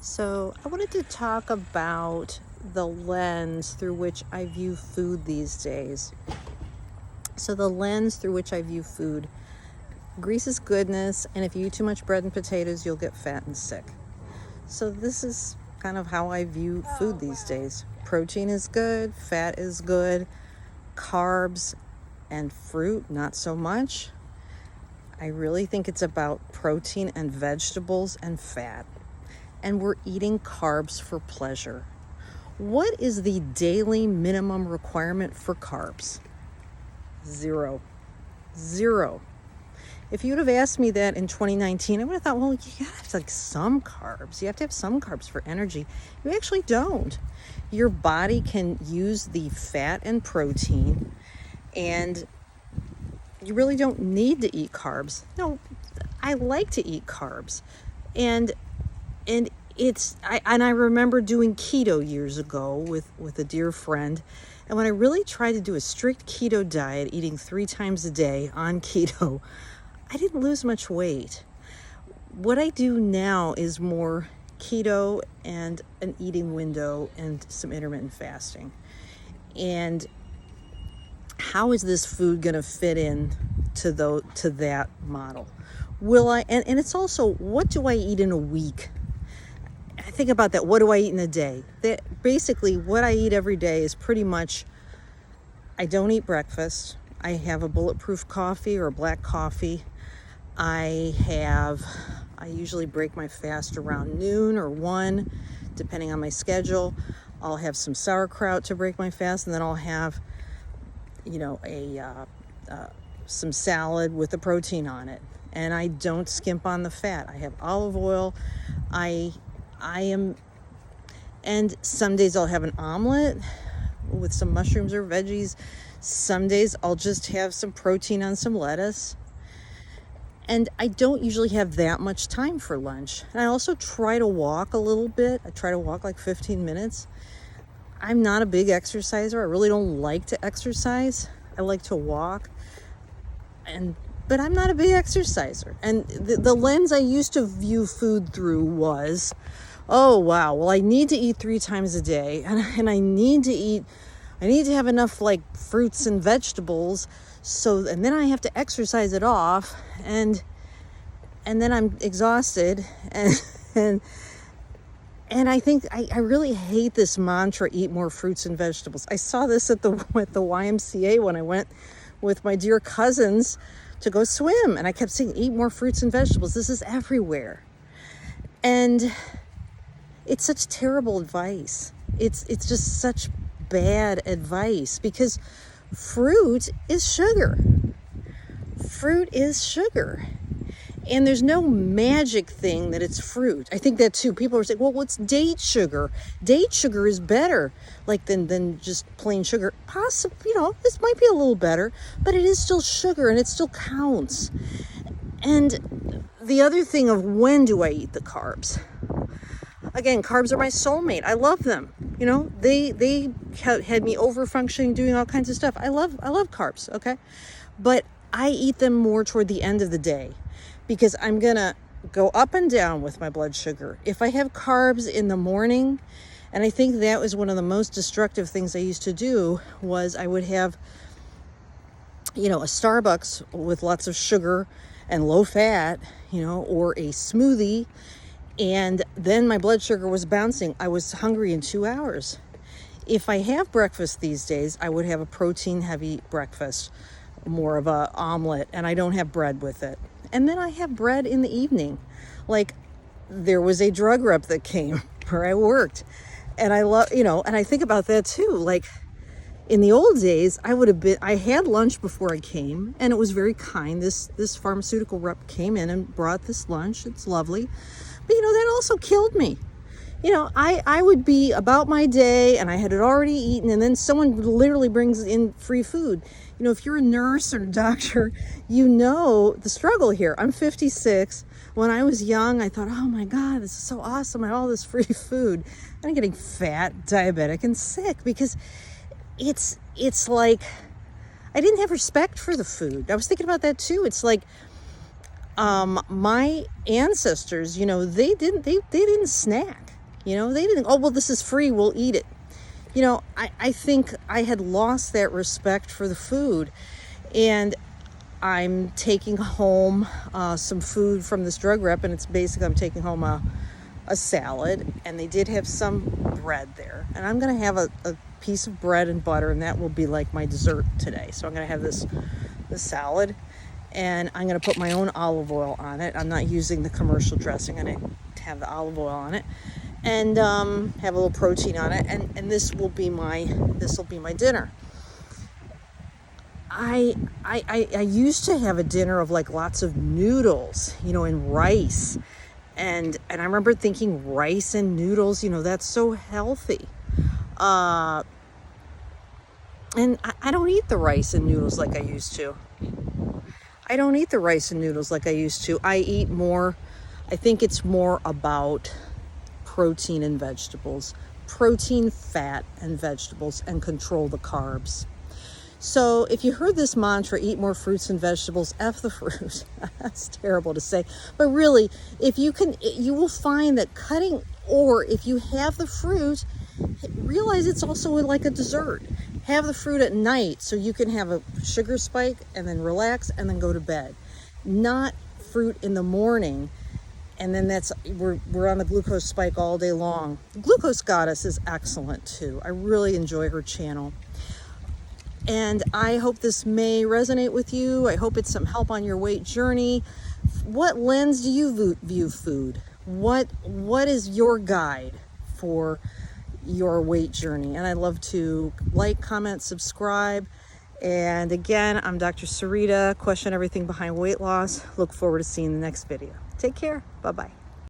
So I wanted to talk about the lens through which I view food these days. So the lens through which I view food. Grease is goodness, and if you eat too much bread and potatoes, you'll get fat and sick. So this is kind of how I view food these days. Protein is good, fat is good, carbs and fruit, not so much. I really think it's about protein and vegetables and fat. And we're eating carbs for pleasure. What is the daily minimum requirement for carbs? Zero. If you would have asked me that in 2019, I would have thought, well, you gotta have like some carbs. You have to have some carbs for energy. You actually don't. Your body can use the fat and protein, and you really don't need to eat carbs. No, I like to eat carbs. And I remember doing keto years ago with a dear friend. And when I really tried to do a strict keto diet, eating 3 times a day on keto, I didn't lose much weight. What I do now is more keto and an eating window and some intermittent fasting. And how is this food going to fit in to that model? Will I, and it's also, what do I eat in a week? I think about that. What do I eat in a day? Basically, what I eat every day is pretty much, I don't eat breakfast. I have a bulletproof coffee or a black coffee. I usually break my fast around noon or 1, depending on my schedule. I'll have some sauerkraut to break my fast, and then I'll have, some salad with the protein on it. And I don't skimp on the fat. I have olive oil. And some days I'll have an omelet with some mushrooms or veggies. Some days I'll just have some protein on some lettuce. And I don't usually have that much time for lunch. And I also try to walk a little bit. I try to walk like 15 minutes. I'm not a big exerciser. I really don't like to exercise. I like to walk. But I'm not a big exerciser. And the lens I used to view food through was, oh wow, well I need to eat 3 times a day, and I need to have enough like fruits and vegetables, and then I have to exercise it off, and then I'm exhausted, and I think I really hate this mantra, eat more fruits and vegetables. I saw this at the YMCA when I went with my dear cousins to go swim, and I kept saying, eat more fruits and vegetables. This is everywhere. And it's such terrible advice. It's just such bad advice, because fruit is sugar. Fruit is sugar. And there's no magic thing that it's fruit. I think that too. People are saying, well, what's date sugar? Date sugar is better, like than just plain sugar. Possibly, this might be a little better, but it is still sugar and it still counts. And the other thing of, when do I eat the carbs? Again, carbs are my soulmate. I love them. They had me over functioning, doing all kinds of stuff. I love carbs, okay? But I eat them more toward the end of the day, because I'm gonna go up and down with my blood sugar. If I have carbs in the morning, and I think that was one of the most destructive things I used to do, was I would have, a Starbucks with lots of sugar and low fat, or a smoothie, and then my blood sugar was bouncing. I was hungry in 2 hours. If I have breakfast these days, I would have a protein-heavy breakfast, more of a omelet, and I don't have bread with it. And then I have bread in the evening. Like, there was a drug rep that came where I worked, and I love, and I think about that too. Like, in the old days, I had lunch before I came, and it was very kind. This pharmaceutical rep came in and brought this lunch. It's lovely. But, that also killed me. I would be about my day, and I had it already eaten, and then someone literally brings in free food. If you're a nurse or a doctor, the struggle here. I'm 56. When I was young, I thought, oh my God, this is so awesome. I have all this free food. And I'm getting fat, diabetic, and sick, because it's like, I didn't have respect for the food. I was thinking about that too. It's like, my ancestors, they didn't snack. You know, they didn't, oh, well, this is free, we'll eat it. You know, I think I had lost that respect for the food. And I'm taking home some food from this drug rep, and it's basically I'm taking home a salad, and they did have some bread there. And I'm going to have a piece of bread and butter, and that will be like my dessert today. So I'm going to have this salad, and I'm going to put my own olive oil on it. I'm not using the commercial dressing. I'm going to have the olive oil on it, and have a little protein on it, and this will be my dinner. I used to have a dinner of like lots of noodles, you know, and rice, and I remember thinking rice and noodles, you know, that's so healthy. And I don't eat the rice and noodles like I used to. I don't eat the rice and noodles like I used to. I eat more. I think it's more about protein and vegetables, protein, fat, and vegetables, and control the carbs. So if you heard this mantra, eat more fruits and vegetables, F the fruit. That's terrible to say. But really, if you can, you will find that cutting, or if you have the fruit, realize it's also like a dessert. Have the fruit at night so you can have a sugar spike and then relax and then go to bed. Not fruit in the morning, and then we're on the glucose spike all day long. Glucose Goddess is excellent too. I really enjoy her channel. And I hope this may resonate with you. I hope it's some help on your weight journey. What lens do you view food? What is your guide for your weight journey? And I'd love to like, comment, subscribe. And again, I'm Dr. Sarita, question everything behind weight loss. Look forward to seeing the next video. Take care. Bye-bye.